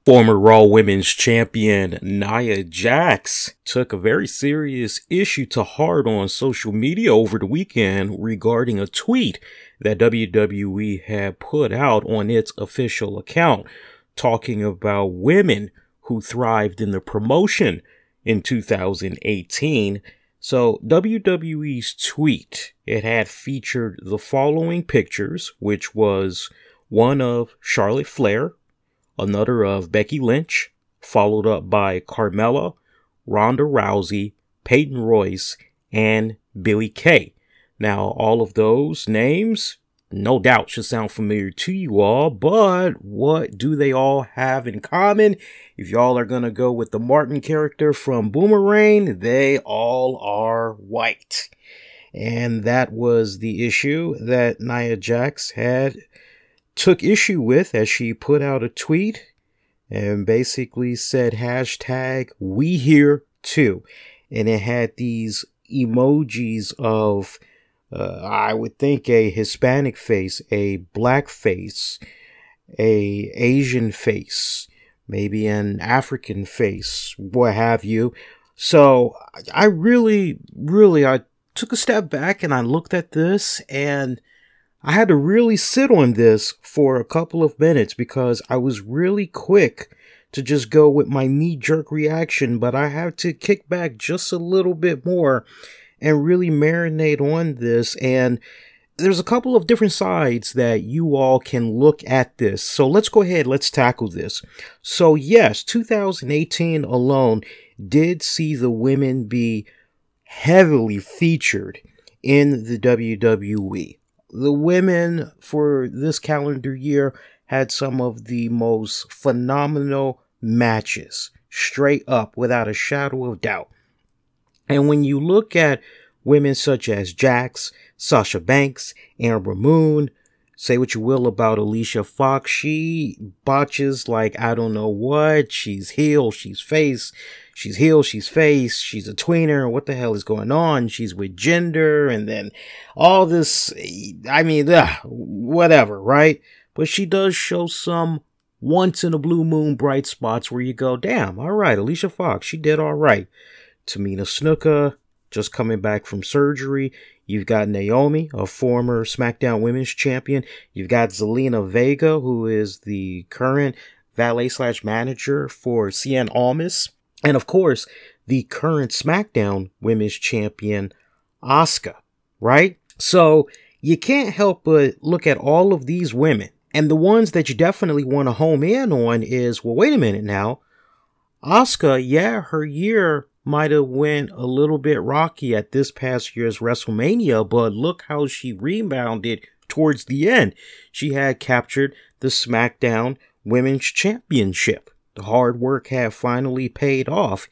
Former Raw Women's Champion Nia Jax took a very serious issue to heart on social media over the weekend regarding a tweet that WWE had put out on its official account talking about women who thrived in the promotion in 2018. So WWE's tweet, it had featured the following pictures, which was one of Charlotte Flair, another of Becky Lynch, followed up by Carmella, Ronda Rousey, Peyton Royce, and Billie Kay. Now, all of those names, no doubt, should sound familiar to you all, but what do they all have in common? If y'all are gonna go with the Martin character from Boomerang, they all are white. And that was the issue that Nia Jax took issue with as she put out a tweet and basically said hashtag we here too. And it had these emojis of I would think a Hispanic face, a black face, a Asian face, maybe an African face, what have you. So I really took a step back and I looked at this and I had to really sit on this for a couple of minutes because I was really quick to just go with my knee-jerk reaction, but I had to kick back just a little bit more and really marinate on this. And there's a couple of different sides that you all can look at this. So let's go ahead, let's tackle this. So yes, 2018 alone did see the women be heavily featured in the WWE. The women for this calendar year had some of the most phenomenal matches, straight up, without a shadow of doubt. And when you look at women such as Jax, Sasha Banks, Amber Moon, say what you will about Alicia Fox, she botches like I don't know what. She's heel, she's face. She's heel, she's face, she's a tweener, what the hell is going on? She's with gender, and then all this, I mean, whatever, right? But she does show some once in a blue moon bright spots where you go, damn, all right, Alicia Fox, she did all right. Tamina Snuka, just coming back from surgery. You've got Naomi, a former SmackDown Women's Champion. You've got Zelina Vega, who is the current valet/manager for Cien Almas. And of course, the current SmackDown Women's Champion, Asuka, right? So you can't help but look at all of these women. And the ones that you definitely want to home in on is, well, wait a minute now. Asuka, yeah, her year might have went a little bit rocky at this past year's WrestleMania, but look how she rebounded towards the end. She had captured the SmackDown Women's Championship. The hard work had finally paid off.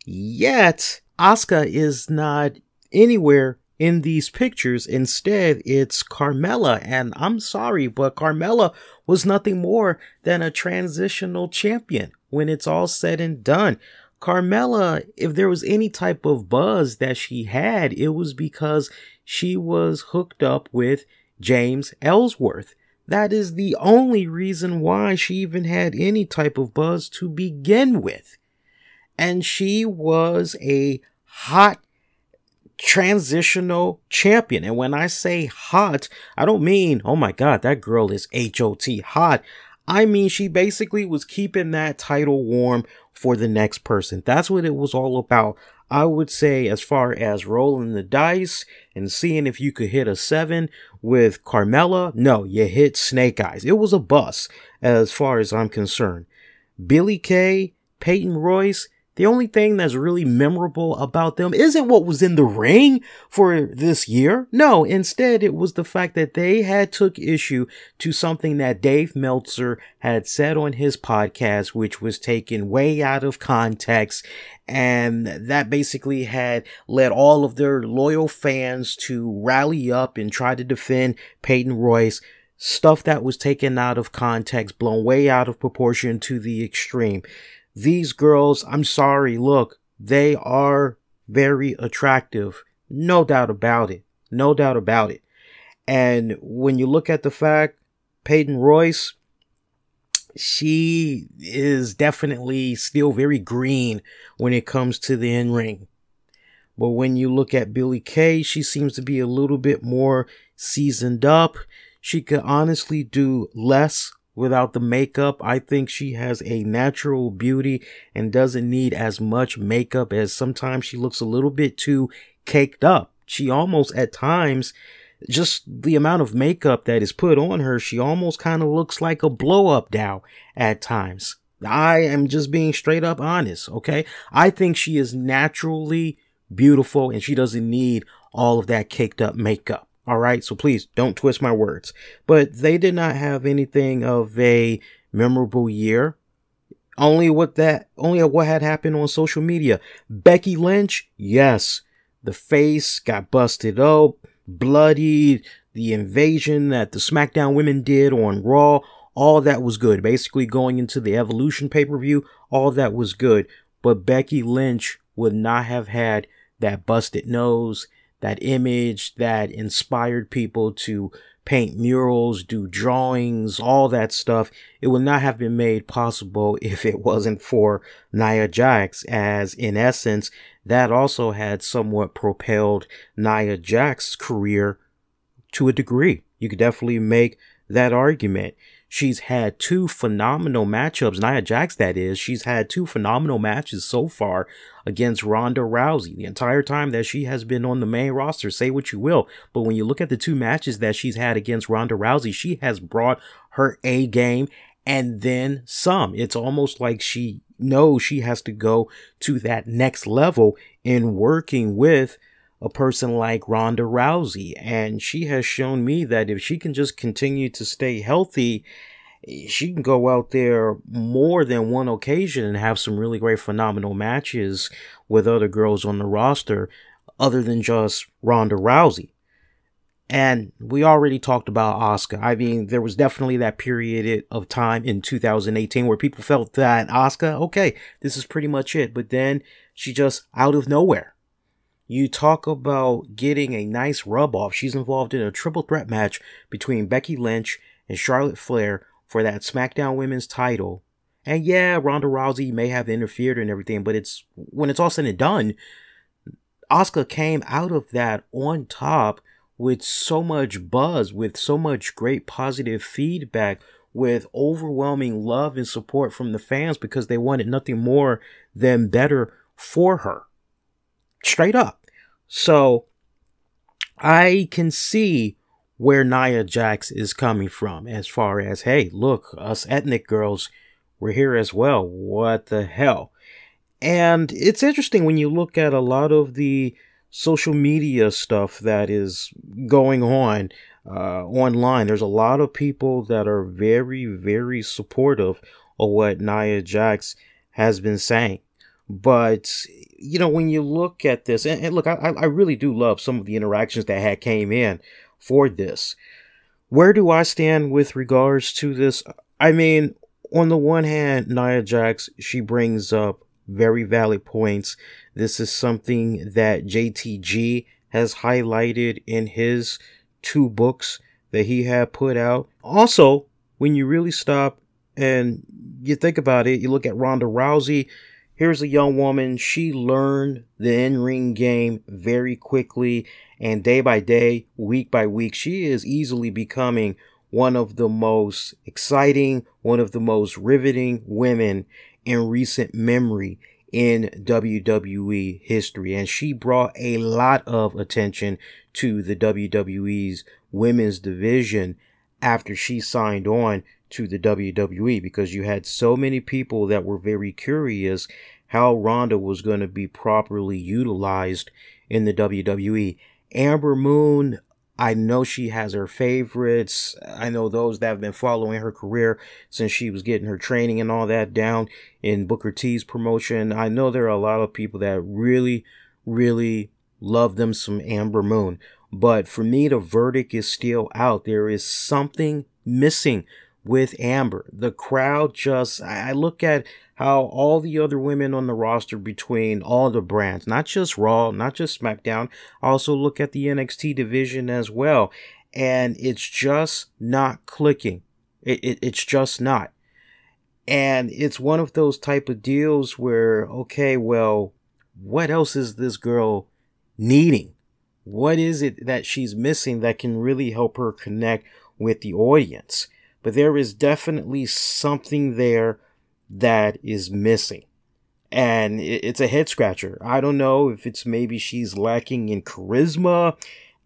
Yet, Asuka is not anywhere in these pictures. Instead, it's Carmella. And I'm sorry, but Carmella was nothing more than a transitional champion when it's all said and done. Carmella, if there was any type of buzz that she had, it was because she was hooked up with James Ellsworth. That is the only reason why she even had any type of buzz to begin with. And she was a hot transitional champion. And when I say hot, I don't mean, oh my God, that girl is H-O-T, hot. I mean, she basically was keeping that title warm for the next person. That's what it was all about. I would say, as far as rolling the dice and seeing if you could hit a 7 with Carmella, no, you hit Snake Eyes. It was a bust as far as I'm concerned. Billie Kay, Peyton Royce, the only thing that's really memorable about them isn't what was in the ring for this year. No, instead it was the fact that they had took issue to something that Dave Meltzer had said on his podcast, which was taken way out of context. And that basically had led all of their loyal fans to rally up and try to defend Peyton Royce. Stuff that was taken out of context, blown way out of proportion to the extreme. These girls, I'm sorry, look, they are very attractive. No doubt about it. No doubt about it. And when you look at the fact, Peyton Royce, she is definitely still very green when it comes to the in-ring. But when you look at Billie Kay, she seems to be a little bit more seasoned up. She could honestly do less without the makeup. I think she has a natural beauty and doesn't need as much makeup, as sometimes she looks a little bit too caked up. She almost at times, just the amount of makeup that is put on her, she almost kind of looks like a blow up doll at times. I am just being straight up honest, okay? I think she is naturally beautiful and she doesn't need all of that caked up makeup. All right. So please don't twist my words, but they did not have anything of a memorable year. Only what had happened on social media. Becky Lynch. Yes. The face got busted up, bloody, the invasion that the SmackDown women did on Raw. All that was good. Basically going into the Evolution pay-per-view. All that was good. But Becky Lynch would not have had that busted nose, that image that inspired people to paint murals, do drawings, all that stuff. It would not have been made possible if it wasn't for Nia Jax, as in essence, that also had somewhat propelled Nia Jax's career to a degree. You could definitely make that argument. She's had two phenomenal matchups, Nia Jax that is. She's had two phenomenal matches so far against Ronda Rousey. The entire time that she has been on the main roster, say what you will, but when you look at the two matches that she's had against Ronda Rousey, she has brought her A game and then some. It's almost like she knows she has to go to that next level in working with a person like Ronda Rousey. And she has shown me that if she can just continue to stay healthy, she can go out there more than one occasion and have some really great phenomenal matches with other girls on the roster other than just Ronda Rousey. And we already talked about Asuka. I mean, there was definitely that period of time in 2018 where people felt that Asuka, okay, this is pretty much it. But then she just out of nowhere. You talk about getting a nice rub off. She's involved in a triple threat match between Becky Lynch and Charlotte Flair for that SmackDown Women's title. And yeah, Ronda Rousey may have interfered and everything, but when it's all said and done, Asuka came out of that on top with so much buzz, with so much great positive feedback, with overwhelming love and support from the fans because they wanted nothing more than better for her. Straight up. So I can see where Nia Jax is coming from as far as, hey, look, us ethnic girls, we're here as well. What the hell? And it's interesting when you look at a lot of the social media stuff that is going on online. There's a lot of people that are very, very supportive of what Nia Jax has been saying. But, you know, when you look at this, and look, I really do love some of the interactions that had came in for this. Where do I stand with regards to this? I mean, on the one hand, Nia Jax, she brings up very valid points. This is something that JTG has highlighted in his 2 books that he had put out. Also, when you really stop and you think about it, you look at Ronda Rousey. Here's a young woman. She learned the in-ring game very quickly, and day by day, week by week, she is easily becoming one of the most exciting, one of the most riveting women in recent memory in WWE history. And she brought a lot of attention to the WWE's women's division after she signed on to the WWE, because you had so many people that were very curious how Ronda was going to be properly utilized in the WWE. Amber Moon, I know she has her favorites. I know those that have been following her career since she was getting her training and all that down in Booker T's promotion. I know there are a lot of people that really, really love them some Amber Moon. But for me, the verdict is still out. There is something missing with Amber. The crowd just, I look at how all the other women on the roster between all the brands, not just Raw, not just SmackDown, I also look at the NXT division as well. And it's just not clicking. It's just not. And it's one of those type of deals where, okay, well, what else is this girl needing? What is it that she's missing that can really help her connect with the audience? But there is definitely something there that is missing. And it's a head scratcher. I don't know if it's maybe she's lacking in charisma.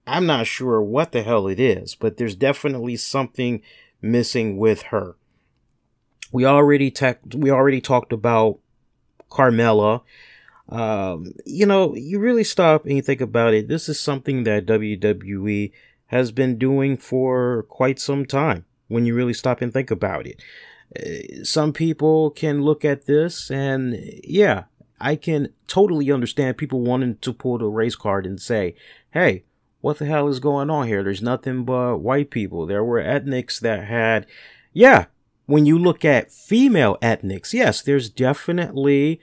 I'm not sure what the hell it is, but there's definitely something missing with her. We already talked about Carmella. You really stop and you think about it. This is something that WWE has been doing for quite some time when you really stop and think about it. Some people can look at this and yeah, I can totally understand people wanting to pull the race card and say, hey, what the hell is going on here? There's nothing but white people. There were ethnics that had, yeah, when you look at female ethnics, yes, there's definitely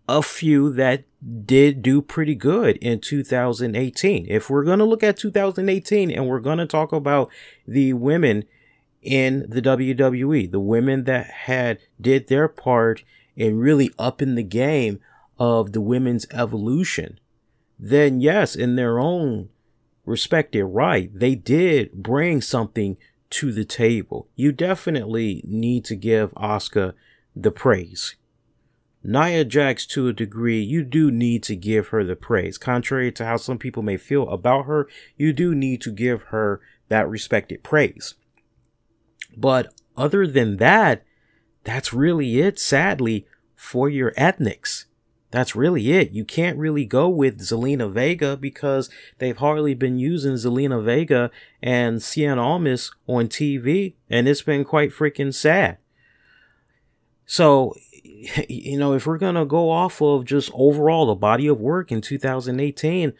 a few that did do pretty good in 2018. If we're going to look at 2018 and we're going to talk about the women in the WWE, the women that did their part in really upping the game of the women's evolution, then yes, in their own respective right, they did bring something to the table. You definitely need to give Asuka the praise. Nia Jax, to a degree, you do need to give her the praise. Contrary to how some people may feel about her, you do need to give her that respected praise. But other than that, that's really it, sadly, for your ethnics. That's really it. You can't really go with Zelina Vega because they've hardly been using Zelina Vega and Cien Almas on TV, and it's been quite freaking sad. So, if we're going to go off of just overall the body of work in 2018,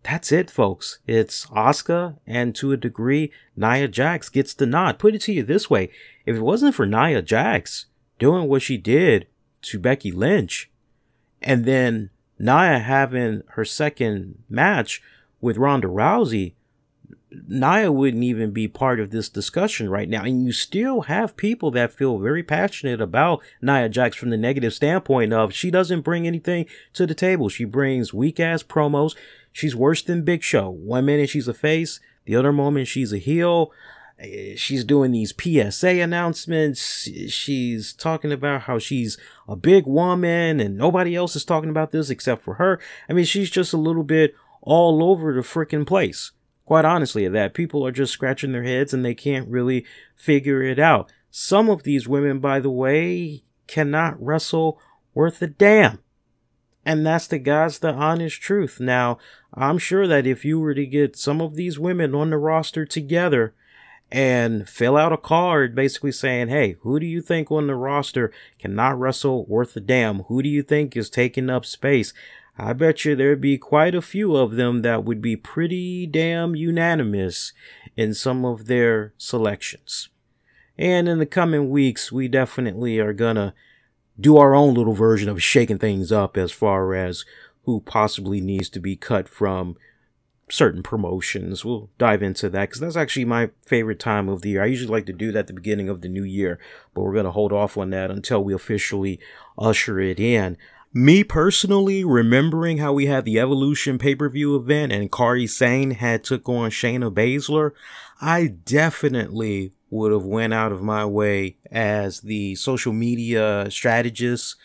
that's it, folks. It's Asuka, and to a degree, Nia Jax gets the nod. Put it to you this way. If it wasn't for Nia Jax doing what she did to Becky Lynch, and then Nia having her second match with Ronda Rousey, Nia wouldn't even be part of this discussion right now. And you still have people that feel very passionate about Nia Jax from the negative standpoint of she doesn't bring anything to the table. She brings weak-ass promos. She's worse than Big Show. One minute she's a face, the other moment she's a heel. She's doing these PSA announcements. She's talking about how she's a big woman and nobody else is talking about this except for her. I mean, she's just a little bit all over the freaking place. Quite honestly, that people are just scratching their heads and they can't really figure it out. Some of these women, by the way, cannot wrestle worth a damn. And that's the honest truth. Now, I'm sure that if you were to get some of these women on the roster together and fill out a card basically saying, hey, who do you think on the roster cannot wrestle worth a damn? Who do you think is taking up space? I bet you there'd be quite a few of them that would be pretty damn unanimous in some of their selections. And in the coming weeks, we definitely are gonna do our own little version of shaking things up as far as who possibly needs to be cut from certain promotions. We'll dive into that because that's actually my favorite time of the year. I usually like to do that at the beginning of the new year, but we're going to hold off on that until we officially usher it in. Me personally, remembering how we had the Evolution pay-per-view event and Kairi Sane had took on Shayna Baszler, I definitely would have went out of my way as the social media strategist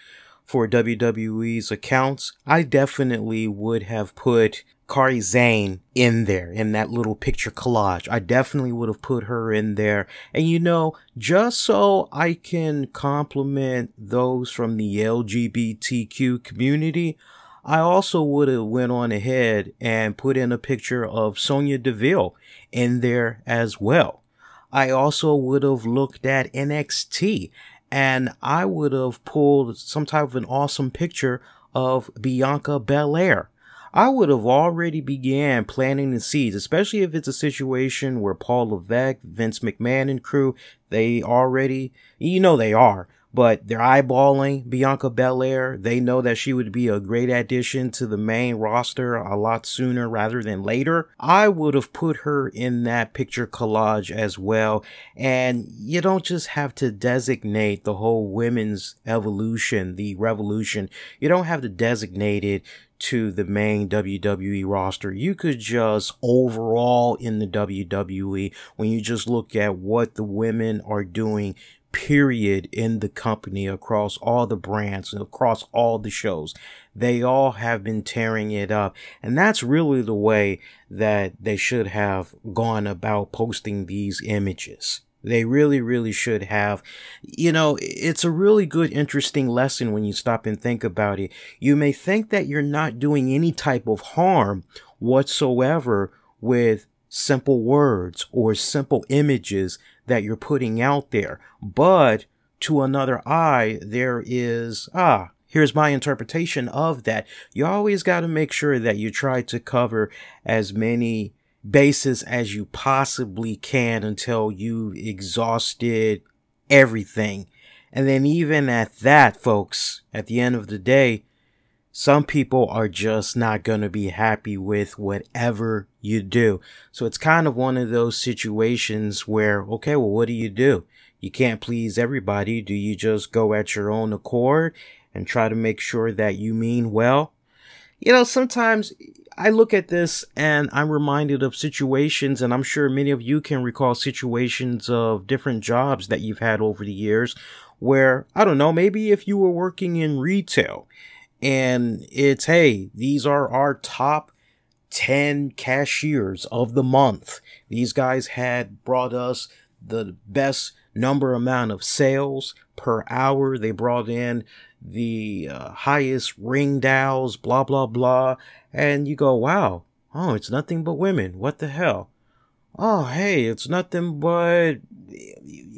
for WWE's accounts. I definitely would have put Kairi Sane in there in that little picture collage. I definitely would have put her in there. And just so I can compliment those from the LGBTQ community, I also would have went on ahead and put in a picture of Sonya Deville in there as well. I also would have looked at NXT and I would have pulled some type of an awesome picture of Bianca Belair. I would have already began planting the seeds, especially if it's a situation where Paul Levesque, Vince McMahon and crew, they already, they are, but they're eyeballing Bianca Belair. They know that she would be a great addition to the main roster a lot sooner rather than later. I would have put her in that picture collage as well. And you don't just have to designate the whole women's evolution, the revolution. You don't have to designate it to the main WWE roster. You could just overall in the WWE, when you just look at what the women are doing, period, in the company, across all the brands and across all the shows, they all have been tearing it up. And that's really the way that they should have gone about posting these images. They really, really should have. You know, it's a really good, interesting lesson when you stop and think about it. You may think that you're not doing any type of harm whatsoever with simple words or simple images that you're putting out there. But to another eye, there is, here's my interpretation of that. You always got to make sure that you try to cover as many bases as you possibly can until you've exhausted everything. And then even at that, folks, at the end of the day, some people are just not going to be happy with whatever you do. So it's kind of one of those situations where, okay, well, what do? You can't please everybody. Do you just go at your own accord and try to make sure that you mean well? You know, sometimes I look at this and I'm reminded of situations, and I'm sure many of you can recall situations of different jobs that you've had over the years where, I don't know, maybe if you were working in retail and it's, hey, these are our top 10 cashiers of the month. These guys had brought us the best amount of sales per hour. They brought in the highest ring dials, blah, blah, blah. And you go, wow, oh, it's nothing but women. What the hell? Oh, hey, it's nothing but,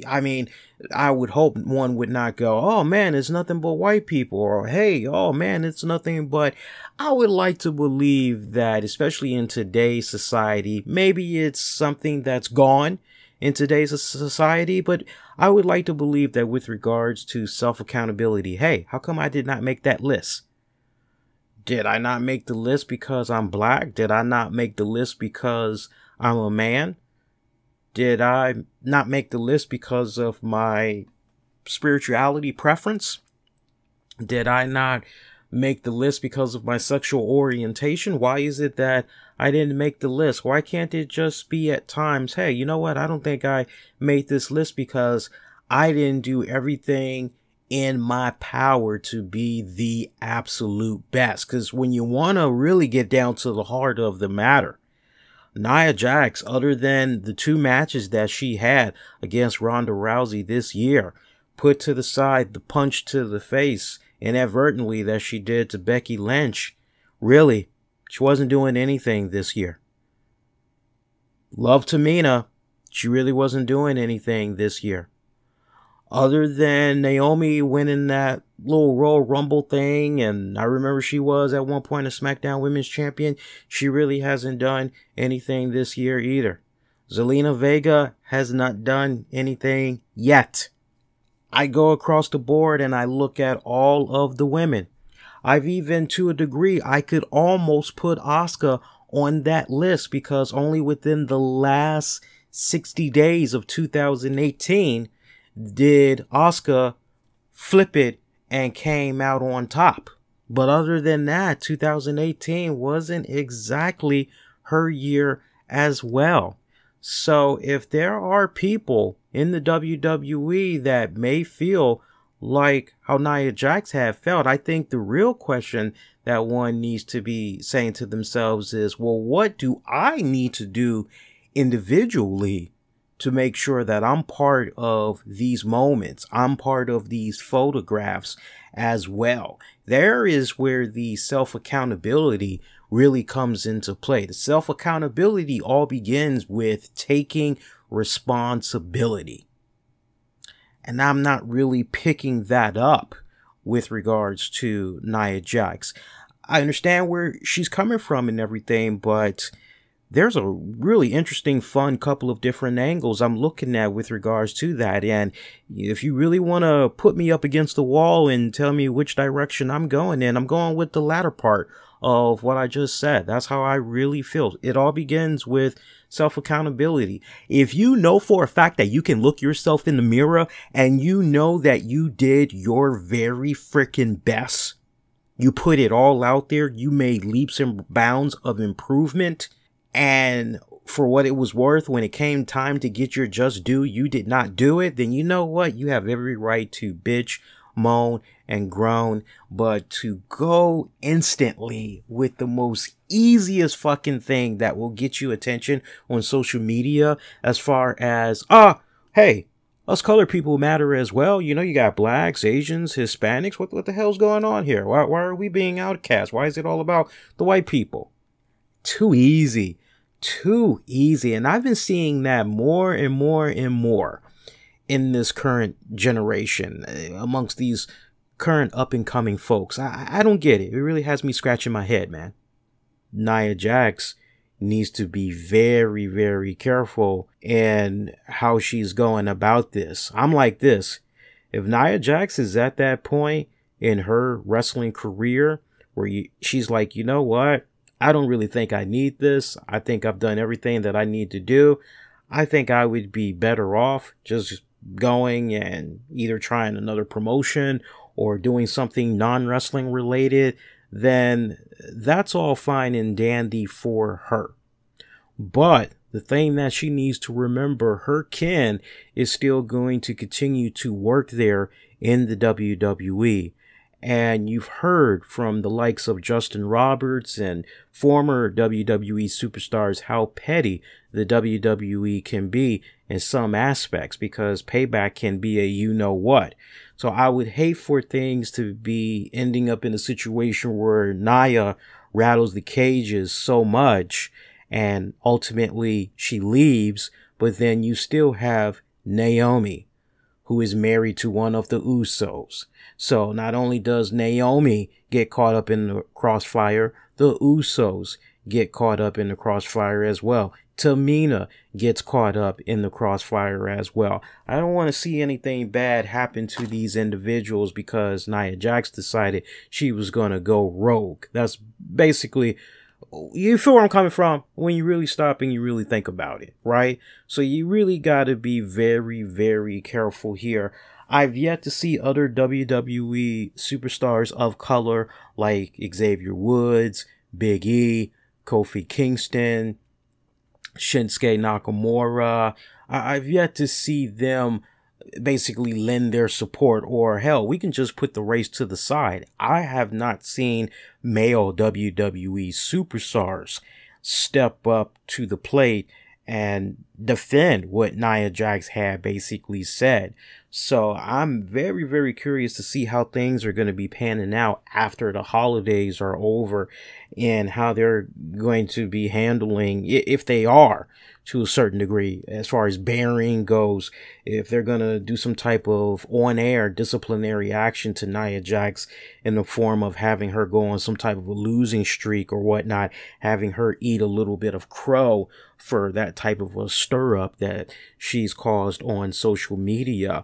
I mean, I would hope one would not go, oh man, it's nothing but white people, or hey, oh man, it's nothing but. I would like to believe that, especially in today's society, maybe it's something that's gone in today's society, but I would like to believe that with regards to self-accountability, hey, how come I did not make that list? Did I not make the list because I'm black? Did I not make the list because I'm a man? Did I not make the list because of my spirituality preference? Did I not make the list because of my sexual orientation? Why is it that I didn't make the list? Why can't it just be at times, hey, you know what? I don't think I made this list because I didn't do everything in my power to be the absolute best. Because when you want to really get down to the heart of the matter, Nia Jax, other than the 2 matches that she had against Ronda Rousey this year, put to the side the punch to the face inadvertently that she did to Becky Lynch, really, she wasn't doing anything this year. Love Tamina, she really wasn't doing anything this year. Other than Naomi winning that little Royal Rumble thing, and I remember she was at one point a SmackDown Women's Champion, she really hasn't done anything this year either. Zelina Vega has not done anything yet. I go across the board and I look at all of the women. I've even, to a degree, I could almost put Asuka on that list because only within the last 60 days of 2018 did Asuka flip it and came out on top. But other than that, 2018 wasn't exactly her year as well. So if there are people in the WWE that may feel like how Nia Jax have felt, I think the real question that one needs to be saying to themselves is, well, what do I need to do individually to make sure that I'm part of these moments? I'm part of these photographs as well. There is where the self-accountability really comes into play. The self-accountability all begins with taking responsibility. And I'm not really picking that up with regards to Nia Jax. I understand where she's coming from and everything, but there's a really interesting, fun couple of different angles I'm looking at with regards to that. And if you really want to put me up against the wall and tell me which direction I'm going in, I'm going with the latter part of what I just said. That's how I really feel. It all begins with self-accountability. If you know for a fact that you can look yourself in the mirror and you know that you did your very freaking best, you put it all out there, you made leaps and bounds of improvement, and for what it was worth, when it came time to get your just due, you did not do it, then you know what? You have every right to bitch, moan, and groan, but to go instantly with the most easiest fucking thing that will get you attention on social media, as far as, hey, us colored people matter as well. You know, you got blacks, Asians, Hispanics. What the hell's going on here? Why are we being outcast? Why is it all about the white people? Too easy. Too easy. And I've been seeing that more and more and more in this current generation, amongst these current up and coming folks. I don't get it. It really has me scratching my head, man. Nia Jax needs to be very, very careful in how she's going about this. I'm like this. If Nia Jax is at that point in her wrestling career where she's like, you know what? I don't really think I need this. I think I've done everything that I need to do. I think I would be better off just going and either trying another promotion or doing something non-wrestling related. Then that's all fine and dandy for her. But the thing that she needs to remember, her kin is still going to continue to work there in the WWE. And you've heard from the likes of Justin Roberts and former WWE superstars how petty the WWE can be in some aspects, because payback can be a you-know-what. So I would hate for things to be ending up in a situation where Nia rattles the cages so much and ultimately she leaves, but then you still have Naomi, who is married to one of the Usos. So not only does Naomi get caught up in the crossfire, the Usos get caught up in the crossfire as well. Tamina gets caught up in the crossfire as well. I don't want to see anything bad happen to these individuals because Nia Jax decided she was going to go rogue. That's basically, you feel where I'm coming from when you really stop and you really think about it, right? So you really got to be very, very careful here. I've yet to see other WWE superstars of color like Xavier Woods, Big E, Kofi Kingston, Shinsuke Nakamura. I've yet to see them basically lend their support, or hell, we can just put the race to the side. I have not seen male WWE superstars step up to the plate and defend what Nia Jax had basically said. So I'm very, very curious to see how things are going to be panning out after the holidays are over and how they're going to be handling, if they are, to a certain degree, as far as bearing goes, if they're going to do some type of on-air disciplinary action to Nia Jax in the form of having her go on some type of a losing streak or whatnot, having her eat a little bit of crow for that type of a stir-up that she's caused on social media.